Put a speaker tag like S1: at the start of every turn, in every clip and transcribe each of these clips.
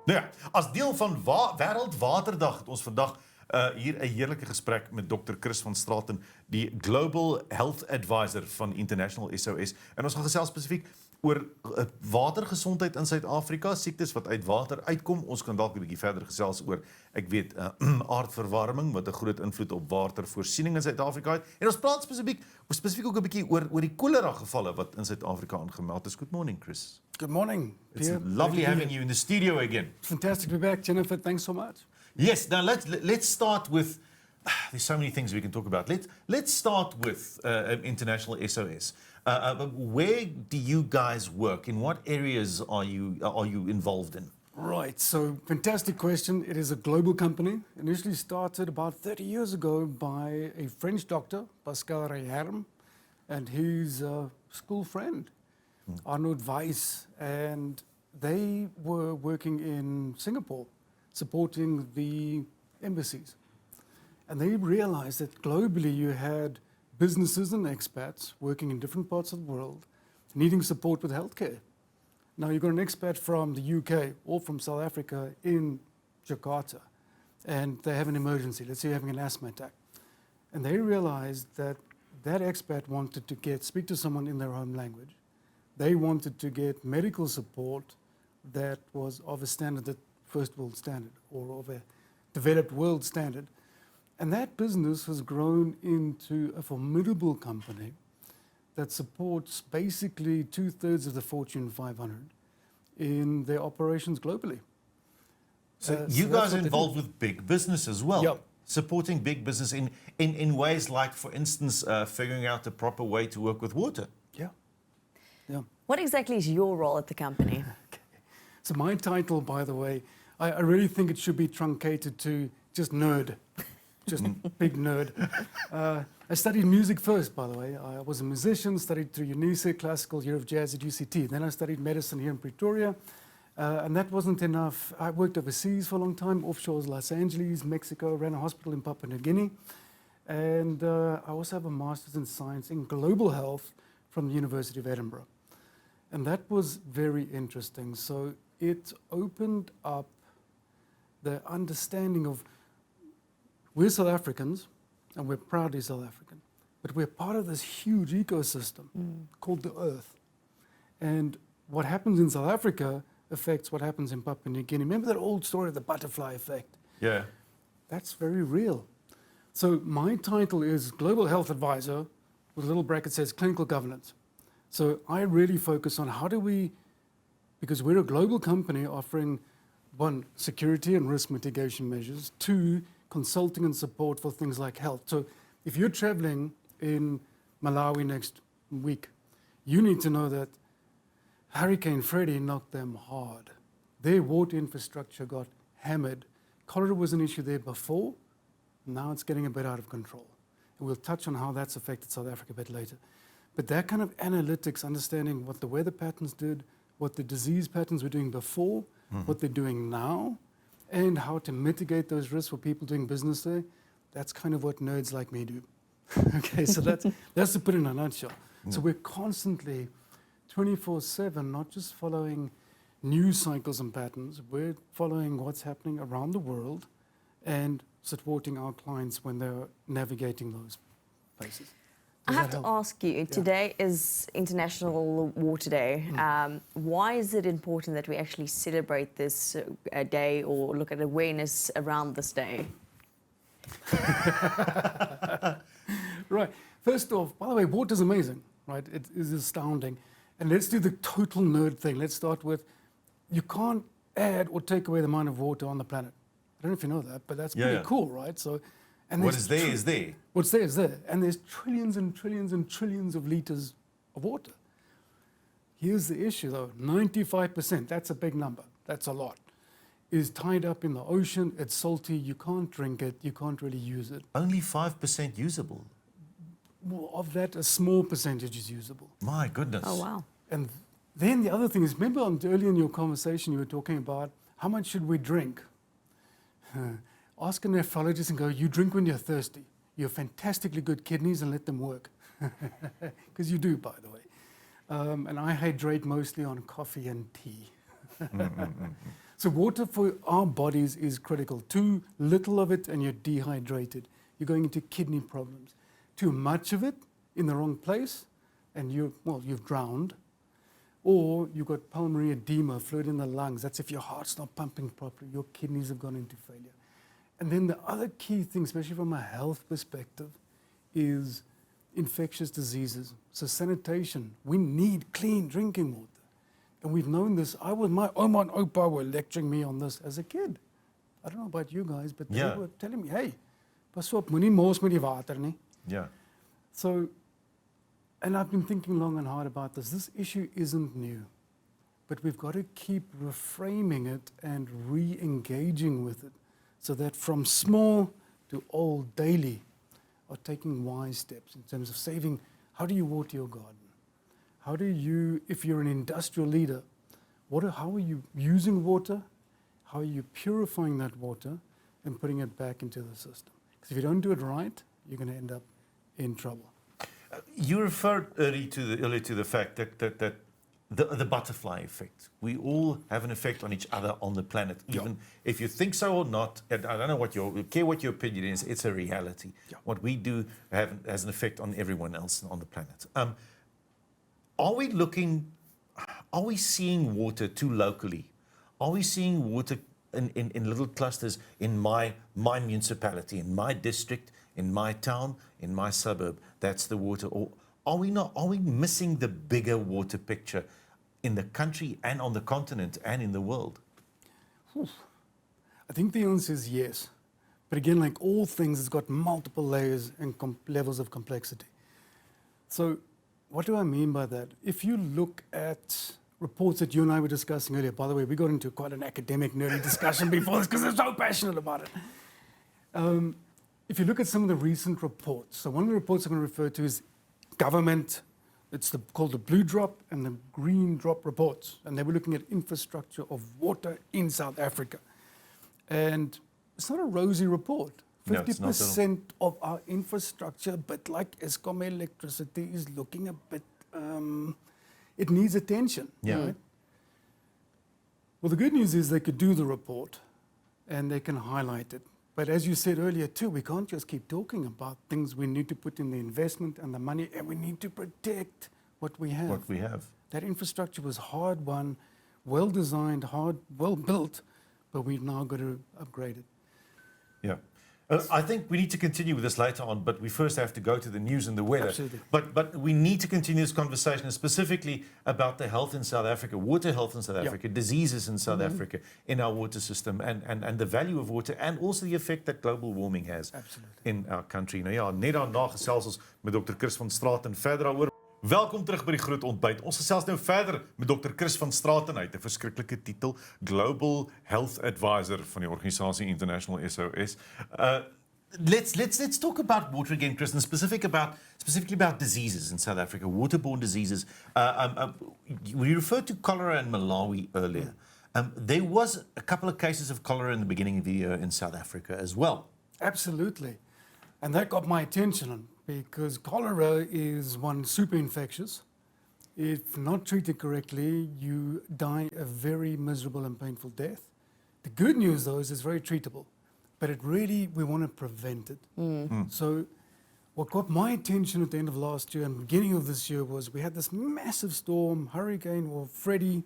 S1: Nou ja, as deel van Wêreld-waterdag het ons vandag hier 'n heerlike gesprek met Dr. Chris van Straten, die Global Health Advisor van International SOS. En ons gaan gesels spesifiek oor watergesondheid in Suid-Afrika, siektes wat uit water uitkom. Ons kan dalk 'n bietjie verder gesels oor, ek weet, aardverwarming wat 'n groot invloed op watervoorsiening in Suid-Afrika het. En ons praat spesifiek ook 'n bietjie oor die cholera-gevalle wat in Suid-Afrika aangemeld is. Good morning, Chris.
S2: Good morning, Pierre.
S1: It's lovely having you in the studio again.
S2: Fantastic to be back, Jennifer. Thanks so much.
S1: Yes, now let's start with, there's so many things we can talk about. Let's start with International SOS. Where do you guys work? In what areas are you involved in?
S2: Right, so fantastic question. It is a global company. Initially started about 30 years ago by a French doctor, Pascal Rayherm, and his school friend, Arnold Weiss. And they were working in Singapore, supporting the embassies. And they realized that globally you had businesses and expats working in different parts of the world needing support with healthcare. Now you've got an expat from the UK or from South Africa in Jakarta and they have an emergency. Let's say you're having an asthma attack. And they realized that that expat wanted to speak to someone in their home language. They wanted to get medical support that was of a standard, that first world standard or of a developed world standard. And that business has grown into a formidable company that supports basically 2/3 of the Fortune 500 in their operations globally.
S1: So you guys are involved with big business as well.
S2: Yep.
S1: Supporting big business in ways like, for instance, figuring out the proper way to work with water.
S2: Yeah. Yeah.
S3: What exactly is your role at the company?
S2: Okay. So my title, by the way, I really think it should be truncated to just nerd. Just big nerd. I studied music first, by the way. I was a musician, studied through UNISA, Classical Year of Jazz at UCT. Then I studied medicine here in Pretoria. And that wasn't enough. I worked overseas for a long time, offshore Los Angeles, Mexico, ran a hospital in Papua New Guinea. And I also have a master's in science in global health from the University of Edinburgh. And that was very interesting. So it opened up the understanding of we're South Africans, and we're proudly South African, but we're part of this huge ecosystem called the Earth. And what happens in South Africa affects what happens in Papua New Guinea. Remember that old story of the butterfly effect?
S1: Yeah.
S2: That's very real. So my title is Global Health Advisor, with a little bracket says Clinical Governance. So I really focus on how do we, because we're a global company offering, one, security and risk mitigation measures, two, consulting and support for things like health. So if you're traveling in Malawi next week, you need to know that Hurricane Freddy knocked them hard. Their water infrastructure got hammered. Cholera was an issue there before. Now it's getting a bit out of control. And we'll touch on how that's affected South Africa a bit later. But that kind of analytics, understanding what the weather patterns did, what the disease patterns were doing before, what they're doing now, and how to mitigate those risks for people doing business there, that's kind of what nerds like me do. Okay, so that's to put it in a nutshell. So we're constantly 24/7, not just following news cycles and patterns, we're following what's happening around the world and supporting our clients when they're navigating those places.
S3: I have to ask you, today is International Water Day. Why is it important that we actually celebrate this day or look at awareness around this day?
S2: Right. First off, by the way, water is amazing, right? It is astounding. And let's do the total nerd thing. Let's start with, you can't add or take away the amount of water on the planet. I don't know if you know that, but that's pretty cool, right? So, and
S1: What is there is there.
S2: What's there is there. And there's trillions and trillions and trillions of liters of water. Here's the issue though, 95%, that's a big number, that's a lot, is tied up in the ocean, it's salty, you can't drink it, you can't really use it.
S1: Only 5% usable.
S2: Well, of that, a small percentage is usable.
S1: My goodness.
S3: Oh, wow.
S2: And then the other thing is, remember earlier in your conversation you were talking about how much should we drink? Ask a nephrologist and go, you drink when you're thirsty. You have fantastically good kidneys and let them work. Because you do, by the way. And I hydrate mostly on coffee and tea. So water for our bodies is critical. Too little of it and you're dehydrated. You're going into kidney problems. Too much of it in the wrong place and you've drowned. Or you've got pulmonary edema, fluid in the lungs. That's if your heart's not pumping properly. Your kidneys have gone into failure. And then the other key thing, especially from a health perspective, is infectious diseases. So sanitation. We need clean drinking water. And we've known this. My Oma and Opa were lecturing me on this as a kid. I don't know about you guys, but they were telling me, hey, pas op, moenie mors met die water nie.
S1: Yeah.
S2: So, and I've been thinking long and hard about this. This issue isn't new, but we've got to keep reframing it and re-engaging with it so that from small to old daily are taking wise steps in terms of saving. How do you water your garden? How do you, if you're an industrial leader, how are you using water? How are you purifying that water and putting it back into the system? Because if you don't do it right, you're going to end up in trouble.
S1: You referred earlier to the fact that the butterfly effect. We all have an effect on each other on the planet, even if you think so or not. And I don't know what your opinion is. It's a reality.
S2: Yeah.
S1: What we do has an effect on everyone else on the planet. Are we seeing water too locally? Are we seeing water in little clusters in my municipality, in my district, in my town, in my suburb? That's the water. Or are we missing the bigger water picture in the country and on the continent and in the world?
S2: I think the answer is yes. But again, like all things, it's got multiple layers and levels of complexity. So what do I mean by that? If you look at reports that you and I were discussing earlier, by the way, we got into quite an academic, nerdy discussion before this because I'm so passionate about it. If you look at some of the recent reports, so one of the reports I'm going to refer to is government. It's called the Blue Drop and the Green Drop reports. And they were looking at infrastructure of water in South Africa. And it's not a rosy report. 50% of our infrastructure, a bit like Eskom electricity, is looking a bit, it needs attention.
S1: Yeah.
S2: Right? Well, the good news is they could do the report and they can highlight it. But as you said earlier too, we can't just keep talking about things. We need to put in the investment and the money, and we need to protect what we have.
S1: What we have.
S2: That infrastructure was hard won, well designed, well built, but we've now got to upgrade it.
S1: Yeah. I think we need to continue with this later on, but we first have to go to the news and the weather.
S2: Absolutely.
S1: But we need to continue this conversation specifically about the health in South Africa, water health in South Africa, diseases in South Africa, in our water system, and the value of water, and also the effect that global warming has in our country. Nou ja, net daarna gesels ons met Dr. Chris van Straten verder daaroor. Welkom terug by die groot ontbyt. Ons gesels nou verder met Dr. Chris van Straten uit 'n verskriklike titel, Global Health Advisor van die organisasie International SOS. Let's talk about water again, Chris, and specifically about diseases in South Africa, waterborne diseases. We referred to cholera in Malawi earlier. There was a couple of cases of cholera in the beginning of the year in South Africa as well.
S2: Absolutely. And that got my attention because cholera is one, super infectious. If not treated correctly, you die a very miserable and painful death. The good news, though, is it's very treatable. But we want to prevent it. So what got my attention at the end of last year and beginning of this year was we had this massive storm, hurricane or Freddy,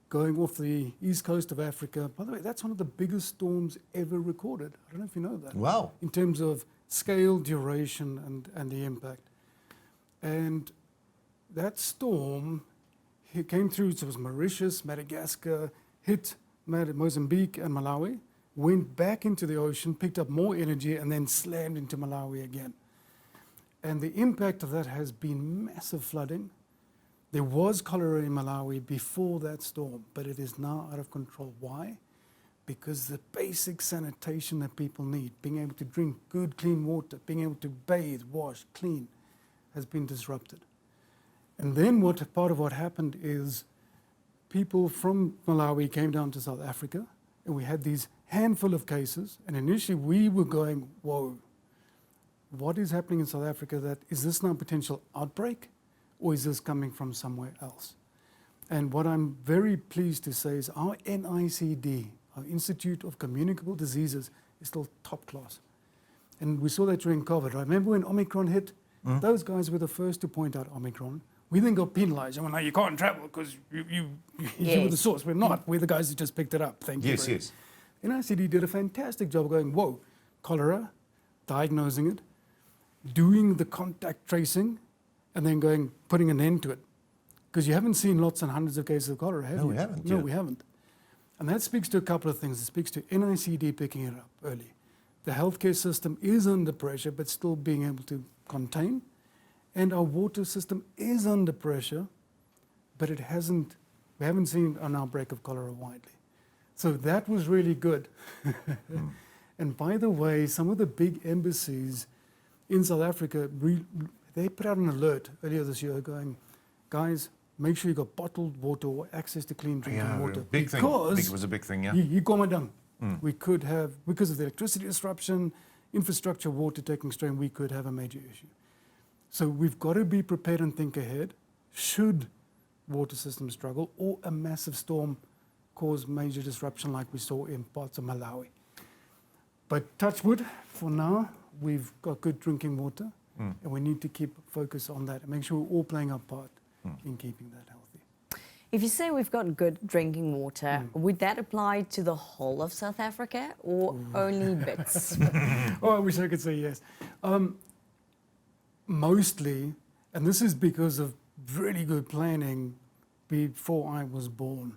S2: going off the east coast of Africa. By the way, that's one of the biggest storms ever recorded. I don't know if you know that.
S1: Wow.
S2: In terms of scale, duration, and the impact. And that storm came through, so it was Mauritius, Madagascar, hit Mozambique and Malawi, went back into the ocean, picked up more energy, and then slammed into Malawi again. And the impact of that has been massive flooding. There was cholera in Malawi before that storm, but it is now out of control. Why? Because the basic sanitation that people need, being able to drink good, clean water, being able to bathe, wash, clean, has been disrupted. And then part of what happened is people from Malawi came down to South Africa, and we had these handful of cases. And initially we were going, whoa, what is happening in South Africa? Is this now a potential outbreak, or is this coming from somewhere else? And what I'm very pleased to say is our NICD, our Institute of Communicable Diseases, is still top class. And we saw that during COVID. I remember when Omicron hit, those guys were the first to point out Omicron. We then got penalized. And well, no, you can't travel because you were the source. We're not. We're the guys who just picked it up. Thank you.
S1: Yes, yes.
S2: NICD did a fantastic job going, whoa, cholera, diagnosing it, doing the contact tracing, and then going, putting an end to it. Because you haven't seen lots and hundreds of cases of cholera, have you?
S1: No, we haven't.
S2: No,
S1: yeah.
S2: we haven't. And that speaks to a couple of things. It speaks to NICD picking it up early. The healthcare system is under pressure, but still being able to contain. And our water system is under pressure, but we haven't seen an outbreak of cholera widely. So that was really good. And by the way, some of the big embassies in South Africa, they put out an alert earlier this year going, guys, make sure you got bottled water or access to clean drinking water.
S1: Big thing. It was a big thing, yeah.
S2: You come down. We could have, because of the electricity disruption, infrastructure, water taking strain, we could have a major issue. So we've got to be prepared and think ahead. Should water systems struggle or a massive storm cause major disruption like we saw in parts of Malawi. But touch wood, for now, we've got good drinking water, and we need to keep focus on that and make sure we're all playing our part in keeping that healthy.
S3: If you say we've got good drinking water, would that apply to the whole of South Africa or only bits?
S2: Oh, I wish I could say yes. Mostly, and this is because of really good planning before I was born,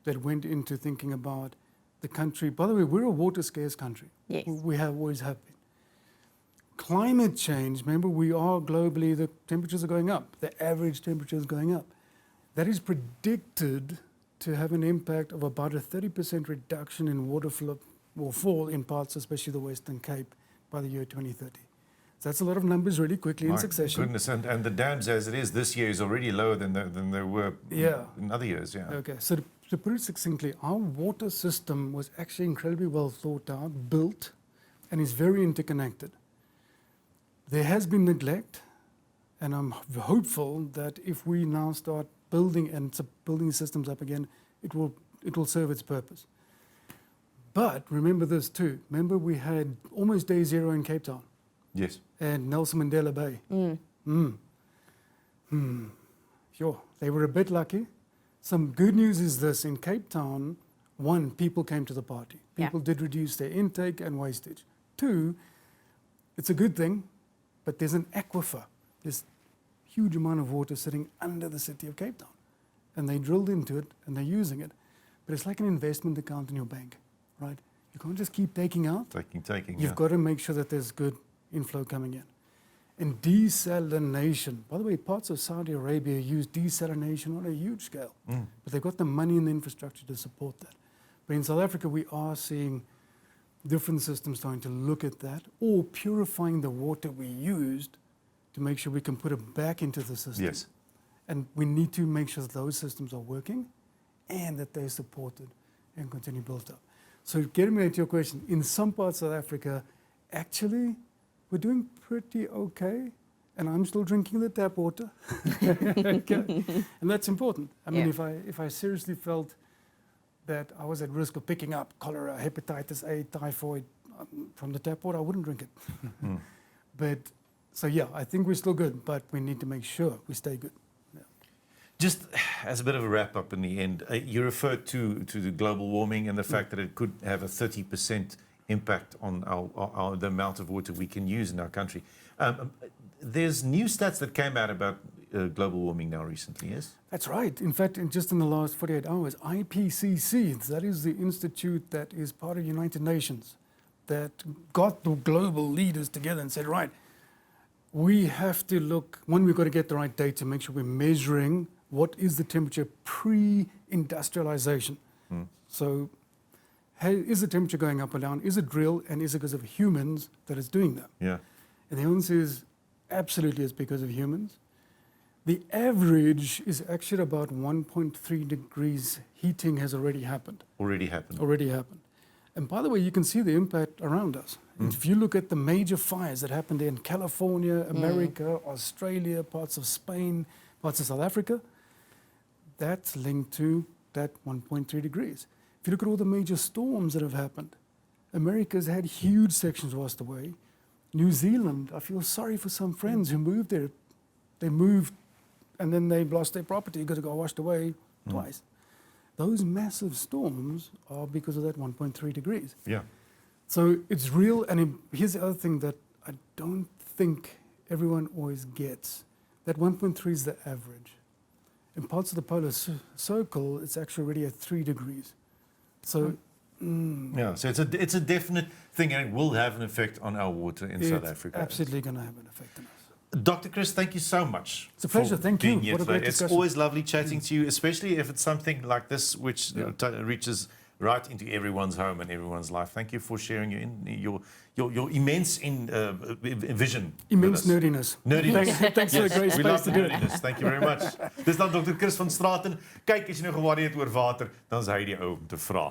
S2: that went into thinking about the country. By the way, we're a water scarce country.
S3: Yes.
S2: We always have been. Climate change, remember, we are globally, the temperatures are going up. The average temperature is going up. That is predicted to have an impact of about a 30% reduction in water flow or fall in parts, especially the Western Cape, by the year 2030. So that's a lot of numbers really quickly in succession.
S1: Goodness, and the dams as it is this year is already lower than they were in other years. Yeah.
S2: Okay, so to put it succinctly, our water system was actually incredibly well thought out, built, and is very interconnected. There has been neglect, and I'm hopeful that if we now start building systems up again, it will serve its purpose. But remember this too. Remember we had almost day zero in Cape Town.
S1: Yes.
S2: And Nelson Mandela Bay. Sure, they were a bit lucky. Some good news is this, in Cape Town, one, people came to the party. People did reduce their intake and wastage. Two, it's a good thing, but there's an aquifer. There's a huge amount of water sitting under the city of Cape Town. And they drilled into it and they're using it. But it's like an investment account in your bank, right? You can't just keep taking out.
S1: Taking.
S2: You've got to make sure that there's good inflow coming in. And desalination, by the way, parts of Saudi Arabia use desalination on a huge scale, but they've got the money and the infrastructure to support that. But in South Africa, we are seeing different systems starting to look at that, or purifying the water we used to make sure we can put it back into the system.
S1: Yes.
S2: And we need to make sure that those systems are working and that they're supported and continue built up. So getting back to your question, in some parts of South Africa, actually, we're doing pretty okay, and I'm still drinking the tap water. Okay. And that's important. I mean, if I seriously felt that I was at risk of picking up cholera, hepatitis A, typhoid from the tap water, I wouldn't drink it. But, so yeah, I think we're still good, but we need to make sure we stay good.
S1: Just as a bit of a wrap up in the end, you referred to the global warming and the fact that it could have a 30% impact on the amount of water we can use in our country. There's new stats that came out about global warming now recently, yes?
S2: That's right. In fact, just in the last 48 hours, IPCC, that is the institute that is part of United Nations, that got the global leaders together and said, right, we have to look, one, we've got to get the right data, make sure we're measuring what is the temperature pre-industrialization. So is the temperature going up or down? Is it real? And is it because of humans that it's doing that?
S1: Yeah.
S2: And the answer is absolutely it's because of humans. The average is actually about 1.3 degrees heating has already happened. Already happened. And by the way, you can see the impact around us. If you look at the major fires that happened in California, America, Australia, parts of Spain, parts of South Africa, that's linked to that 1.3 degrees. If you look at all the major storms that have happened, America's had huge sections washed away. New Zealand, I feel sorry for some friends who moved there. They moved and then they lost their property because it got washed away twice. Those massive storms are because of that 1.3 degrees.
S1: Yeah.
S2: So it's real, and here's the other thing that I don't think everyone always gets. That 1.3 is the average. In parts of the polar circle, it's actually already at 3 degrees. So,
S1: Yeah, so it's a definite thing, and it will have an effect on our water in South Africa.
S2: It's absolutely going to have an effect on us.
S1: Dr. Chris, thank you so much.
S2: It's a pleasure.
S1: for
S2: Thank you.
S1: being here
S2: What a great
S1: today. It's
S2: discussion.
S1: always lovely chatting to you, especially if it's something like this, which reaches right into everyone's home and everyone's life. Thank you for sharing your immense vision.
S2: Immense
S1: with us.
S2: nerdiness.
S1: Nerdiness.
S2: Thanks for the great
S1: We
S2: space
S1: love
S2: to
S1: the
S2: do it.
S1: nerdiness. Thank you very much. Dis dan Dr. Chris van Straten. Kyk, as jy nou gewaar het oor water, dan is hy die ou om te vra.